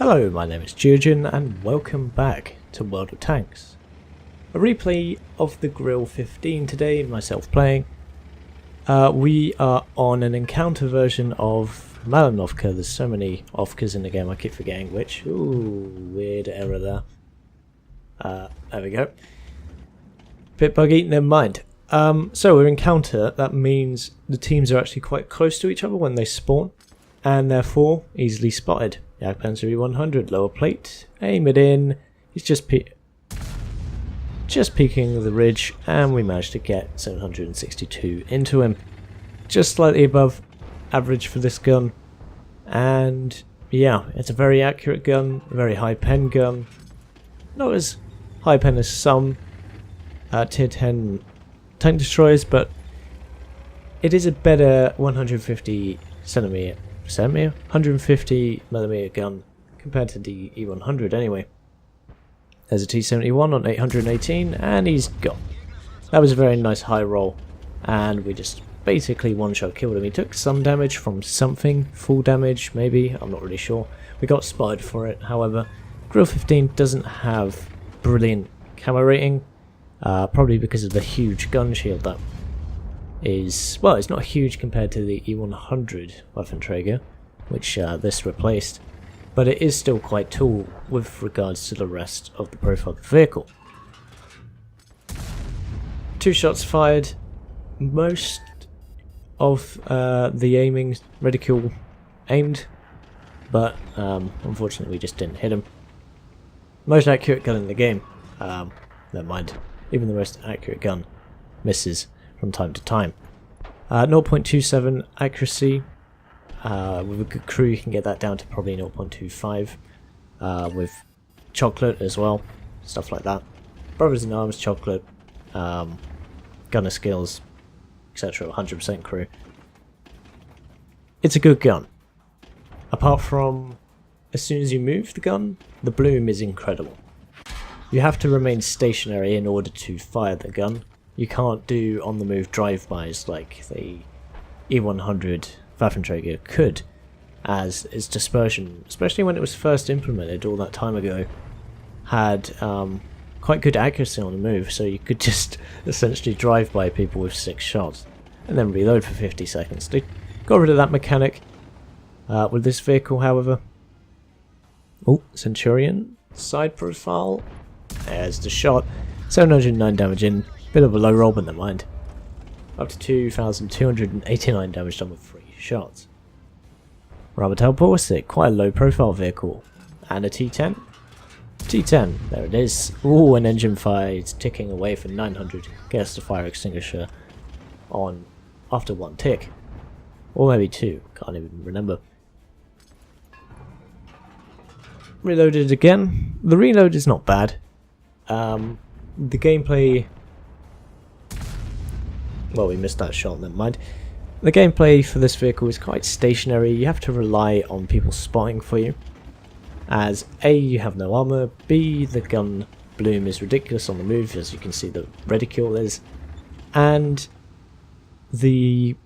Hello, my name is Geogen and welcome back to World of Tanks. A replay of the Grille 15 today, myself playing. We are on an encounter version of Malinovka. There's so many Ofkas in the game I keep forgetting which. Ooh, weird error there. There we go. Bit buggy, never mind. So we're encounter, that means the teams are actually quite close to each other when they spawn, and therefore easily spotted. Jagdpanzer E100, lower plate, aim it in, he's just peeking the ridge, and we managed to get 762 into him. Just slightly above average for this gun, and yeah, it's a very accurate gun, a very high pen gun. Not as high pen as some tier 10 tank destroyers, but it is a better 150 150mm gun compared to the E100 anyway. There's a T71 on 818 and he's gone. That was a very nice high roll and we just basically one-shot killed him. He took some damage from something, full damage maybe, I'm not really sure. We got spotted for it, however. Grille 15 doesn't have brilliant camo rating, probably because of the huge gun shield that is, well, it's not huge compared to the E100 Waffenträger, which this replaced, but it is still quite tall with regards to the rest of the profile of the vehicle. 2 shots fired, most of the aiming reticule aimed, but unfortunately we just didn't hit him. Most accurate gun in the game, never mind, even the most accurate gun misses from time to time. 0.27 accuracy, with a good crew you can get that down to probably 0.25, with chocolate as well, stuff like that. Brothers in Arms, chocolate, gunner skills, etc. 100% crew. It's a good gun. Apart from, as soon as you move the gun, the bloom is incredible. You have to remain stationary in order to fire the gun. You can't do on-the-move drive-bys like the E100 Waffenträger could, as its dispersion, especially when it was first implemented all that time ago, had quite good accuracy on the move, so you could just essentially drive by people with 6 shots and then reload for 50 seconds. They got rid of that mechanic with this vehicle, however. Oh, Centurion, side profile, there's the shot, 709 damage in. Bit of a low roll, but never mind. Up to 2,289 damage done with 3 shots. Rabatel Ballistic, quite a low profile vehicle. And a T10. T10, there it is. Ooh, an engine fire, it's ticking away for 900. Gets the fire extinguisher on after 1 tick. Or maybe 2, can't even remember. Reloaded again. The reload is not bad. The gameplay... Well, we missed that shot, never mind. The gameplay for this vehicle is quite stationary. You have to rely on people spotting for you, as A, you have no armor, B, the gun bloom is ridiculous on the move, as you can see the reticule is, and the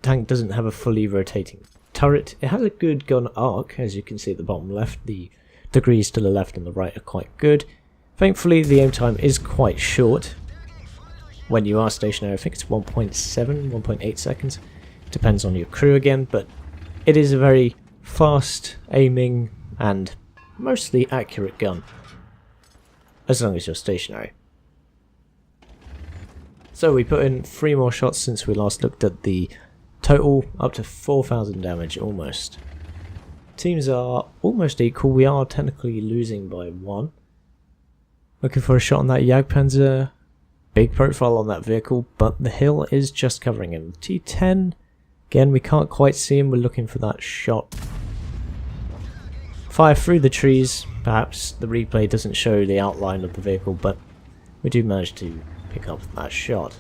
tank doesn't have a fully rotating turret. It has a good gun arc, as you can see at the bottom left. The degrees to the left and the right are quite good. Thankfully the aim time is quite short when you are stationary. I think it's 1.8 seconds. Depends on your crew again, but it is a very fast aiming and mostly accurate gun, as long as you're stationary. So we put in 3 more shots since we last looked at the total, up to 4,000 damage almost. Teams are almost equal. We are technically losing by 1. Looking for a shot on that Jagdpanzer. Big profile on that vehicle, but the hill is just covering him. T10, again, we can't quite see him. We're looking for that shot. Fire through the trees. Perhaps the replay doesn't show the outline of the vehicle, but we do manage to pick up that shot.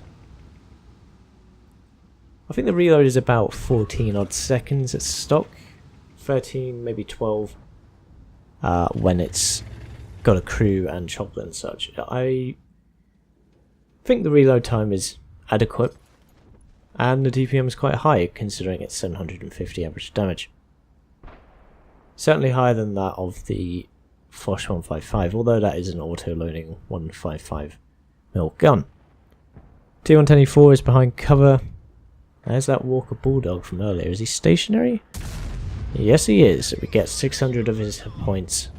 I think the reload is about 14 odd seconds at stock. 13, maybe 12 when it's got a crew and chocolate and such. I think the reload time is adequate, and the DPM is quite high considering it's 750 average damage. Certainly higher than that of the Foch 155, although that is an auto-loading 155mm gun. T124 is behind cover. There's that Walker Bulldog from earlier. Is he stationary? Yes, he is. So we get 600 of his hit points.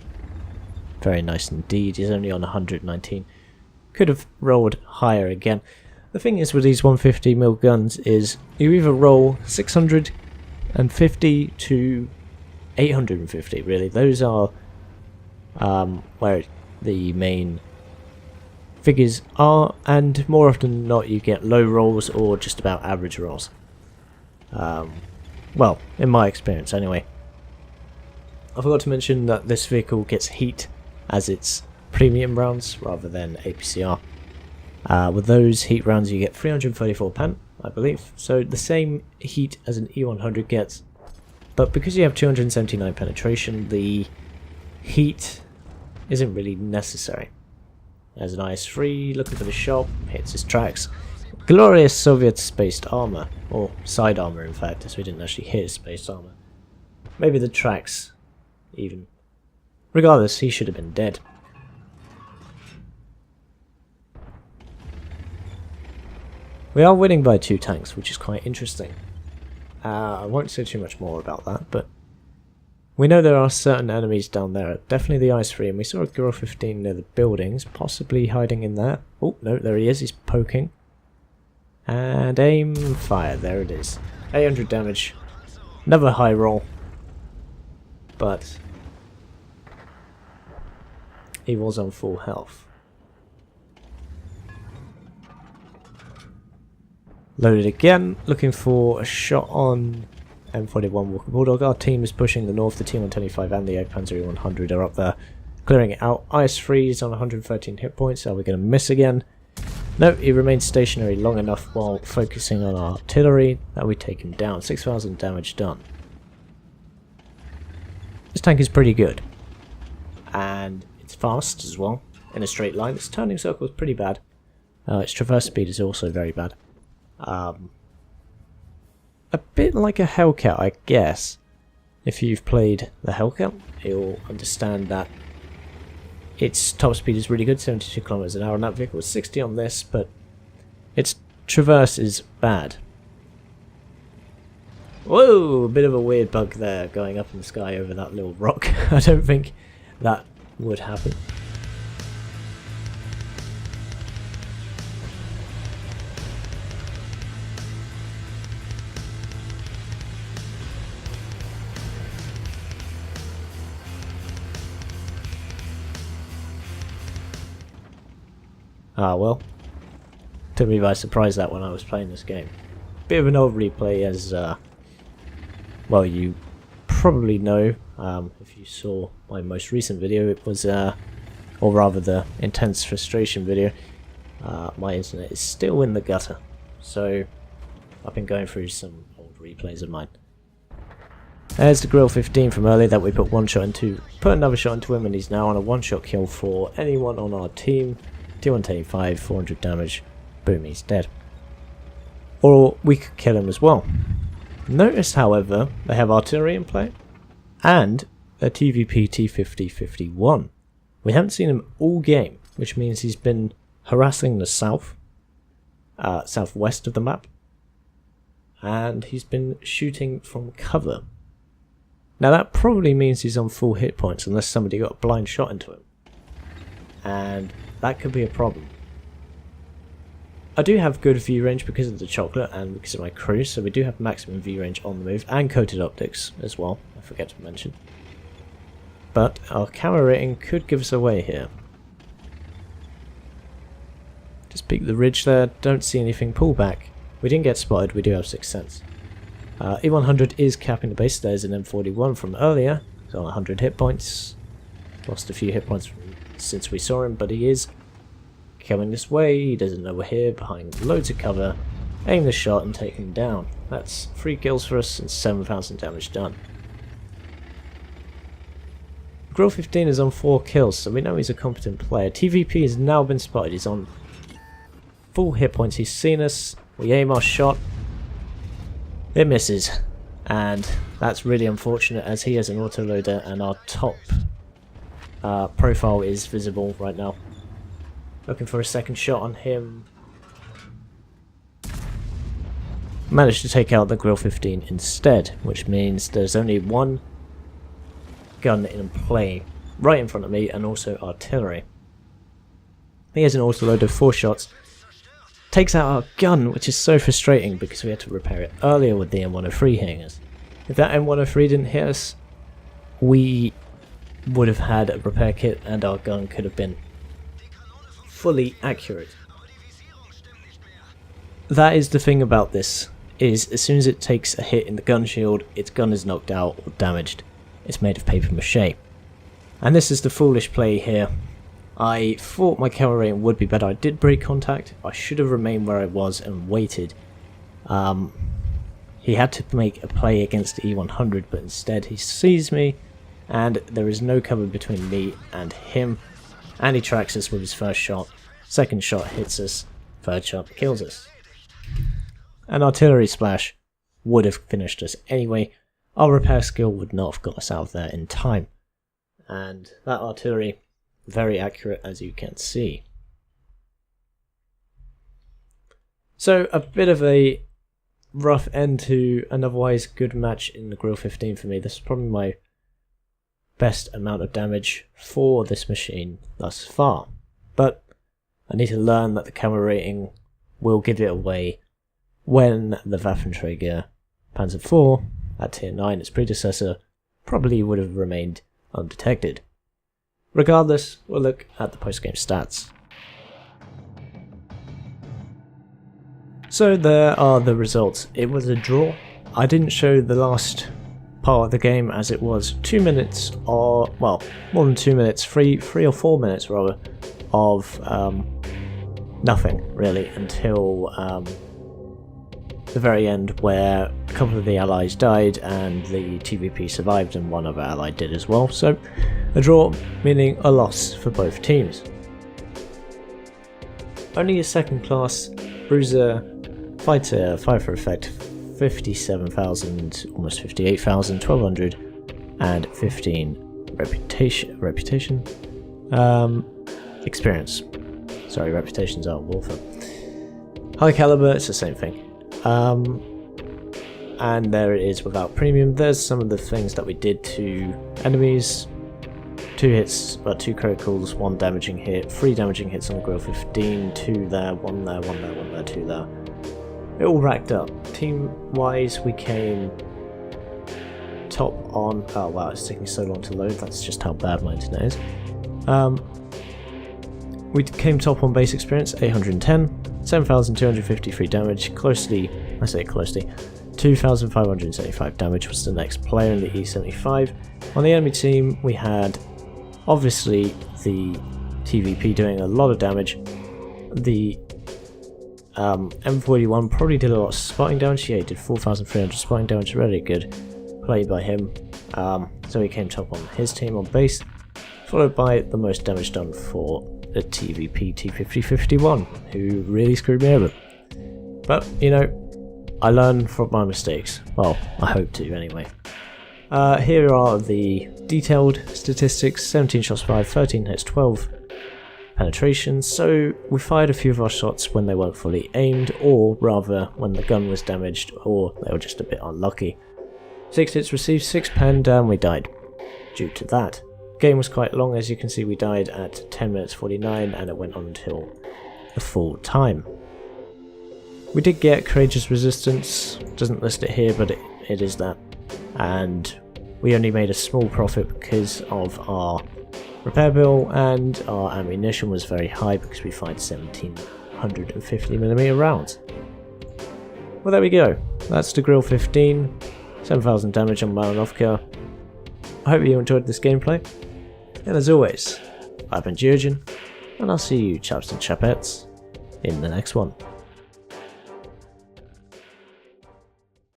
Very nice indeed. He's only on 119. Could have rolled higher again. The thing is with these 150mm guns is you either roll 650 to 850, really. Those are where the main figures are, and more often than not you get low rolls or just about average rolls. Well, in my experience anyway. I forgot to mention that this vehicle gets heat as its premium rounds rather than APCR. With those heat rounds you get 334 pen, I believe, so the same heat as an E100 gets, but because you have 279 penetration, the heat isn't really necessary. There's an IS-3 looking for the shop, hits his tracks. Glorious Soviet spaced armor, or side armor in fact, as we didn't actually hit his spaced armor. Maybe the tracks even. Regardless, he should have been dead. We are winning by 2 tanks, which is quite interesting. I won't say too much more about that, but we know there are certain enemies down there. Definitely the IS-3, and we saw a Grille 15 near the buildings, possibly hiding in there. Oh, no, there he is, he's poking. And aim, fire, there it is. 800 damage. Another high roll. But he was on full health. Loaded again, looking for a shot on M41 Walker Bulldog. Our team is pushing the north, the T125 and the Jagdpanzer 100 are up there, clearing it out. IS-3 is on 113 hit points. Are we going to miss again? No, he remains stationary long enough while focusing on our artillery that we take him down. 6,000 damage done. This tank is pretty good. And it's fast as well, in a straight line. Its turning circle is pretty bad. Its traverse speed is also very bad. A bit like a Hellcat, I guess. If you've played the Hellcat, you'll understand that its top speed is really good, 72 kilometers an hour on that vehicle, 60 on this, but its traverse is bad. Whoa, a bit of a weird bug there, going up in the sky over that little rock. I don't think that would happen. Ah well, took me by surprise that when I was playing this game. Bit of an old replay as, well, you probably know, if you saw my most recent video, it was, or rather the intense frustration video. My internet is still in the gutter, so I've been going through some old replays of mine. There's the Grille 15 from earlier that we put one shot into, put another shot into him, and he's now on a one-shot kill for anyone on our team. T125, 400 damage, boom, he's dead. Or we could kill him as well. Notice, however, they have artillery in play, and a TVP T50-51. We haven't seen him all game, which means he's been harassing the south, southwest of the map, and he's been shooting from cover. Now that probably means he's on full hit points unless somebody got a blind shot into him. And that could be a problem. I do have good view range because of the chocolate and because of my crew, so we do have maximum view range on the move, and coated optics as well, I forget to mention. But our camera rating could give us away here. Just peek the ridge there, don't see anything, pull back. We didn't get spotted, we do have 6th sense. E100 is capping the base, there's an M41 from earlier, he's on 100 hit points. Lost a few hit points since we saw him, but he is coming this way. He doesn't know we're here, behind loads of cover. Aim the shot and take him down. That's 3 kills for us and 7,000 damage done. Grille 15 is on 4 kills, so we know he's a competent player. TVP has now been spotted. He's on full hit points. He's seen us. We aim our shot. It misses. and that's really unfortunate as he has an autoloader and our top profile is visible right now. Looking for a second shot on him. Managed to take out the Grille 15 instead, which means there's only one gun in play right in front of me and also artillery. He has an autoloader, 4 shots. Takes out our gun, which is so frustrating because we had to repair it earlier with the M103 hitting us. If that M103 didn't hit us, we would have had a repair kit and our gun could have been fully accurate. That is the thing about this, is as soon as it takes a hit in the gun shield, its gun is knocked out or damaged. It's made of paper mache. And this is the foolish play here. I thought my camera rating would be better. I did break contact. I should have remained where I was and waited. He had to make a play against the E100, but instead he sees me and there is no cover between me and him, and he tracks us with his first shot. Second shot hits us, third shot kills us. An artillery splash would have finished us anyway. Our repair skill would not have got us out of there in time. And that artillery, very accurate as you can see. So a bit of a rough end to an otherwise good match in the Grille 15 for me. This is probably my best amount of damage for this machine thus far. But I need to learn that the camera rating will give it away when the Waffenträger Panzer IV at tier 9, its predecessor, probably would have remained undetected. Regardless, we'll look at the post-game stats. So there are the results. It was a draw. I didn't show the last part of the game as it was 2 minutes, or well, more than 2 minutes, 3 or 4 minutes rather, of nothing really until the very end, where a couple of the allies died and the TVP survived and one other ally did as well. So a draw, meaning a loss for both teams. Only a second class Bruiser fighter, fire for effect, 57,000, almost 58,000, 1200 and 15 reputation experience. Sorry, reputations are warfare. High caliber, it's the same thing. And there it is without premium. There's some of the things that we did to enemies. 2 hits, 2 criticals, 1 damaging hit, 3 damaging hits on the Grille 15, 2 there, 1 there, 1 there, 1 there, 2 there. It all racked up. Team-wise, we came top on... Oh wow, it's taking so long to load, that's just how bad my internet is. We came top on base experience, 810, 7,253 damage, I say closely, 2,575 damage was the next player in the E75. On the enemy team, we had obviously the TVP doing a lot of damage. The M41 probably did a lot of spotting damage. Yeah, he did 4,300 spotting damage, really good play by him. So he came top on his team on base, followed by the most damage done for the TVP T5051, who really screwed me over. But, you know, I learn from my mistakes. Well, I hope to anyway. Here are the detailed statistics: 17 shots fired, 13 hits, 12 penetrations. So we fired a few of our shots when they weren't fully aimed, or rather when the gun was damaged, or they were just a bit unlucky. 6 hits received, 6 penned, and we died due to that. Game was quite long, as you can see. We died at 10 minutes 49 and it went on until the full time. We did get courageous resistance, doesn't list it here, but it is that, and we only made a small profit because of our repair bill, and our ammunition was very high because we fired 1750mm rounds. Well, there we go. That's the Grille 15, 7,000 damage on Malinovka. I hope you enjoyed this gameplay, and as always, I've been Geogen, and I'll see you chaps and chapettes in the next one.